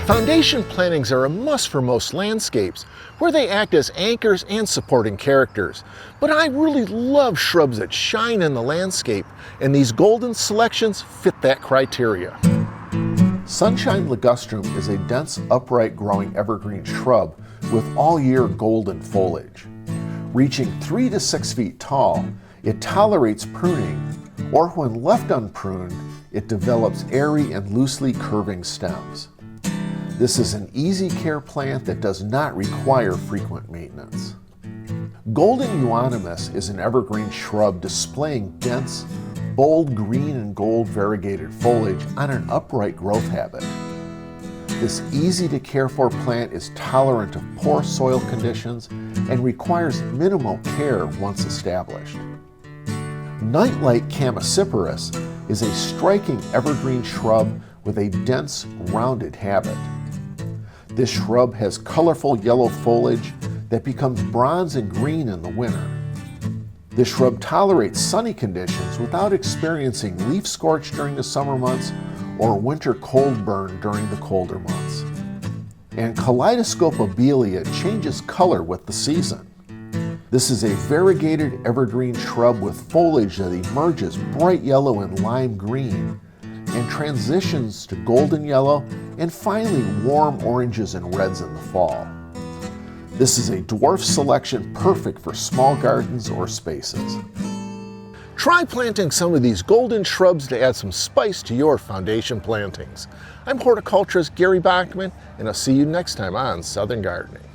Foundation plantings are a must for most landscapes, where they act as anchors and supporting characters. But I really love shrubs that shine in the landscape, and these golden selections fit that criteria. Sunshine Ligustrum is a dense, upright growing evergreen shrub with all-year golden foliage. Reaching 3 to 6 feet tall, it tolerates pruning, or when left unpruned, it develops airy and loosely curving stems. This is an easy care plant that does not require frequent maintenance. Golden Euonymus is an evergreen shrub displaying dense, bold green and gold variegated foliage on an upright growth habit. This easy to care for plant is tolerant of poor soil conditions and requires minimal care once established. Nightlight Camisiporus is a striking evergreen shrub with a dense, rounded habit. This shrub has colorful yellow foliage that becomes bronze and green in the winter. This shrub tolerates sunny conditions without experiencing leaf scorch during the summer months or winter cold burn during the colder months. And Kaleidoscope Abelia changes color with the season. This is a variegated evergreen shrub with foliage that emerges bright yellow and lime green and transitions to golden yellow and finally warm oranges and reds in the fall. This is a dwarf selection perfect for small gardens or spaces. Try planting some of these golden shrubs to add some spice to your foundation plantings. I'm horticulturist Gary Bachman, and I'll see you next time on Southern Gardening.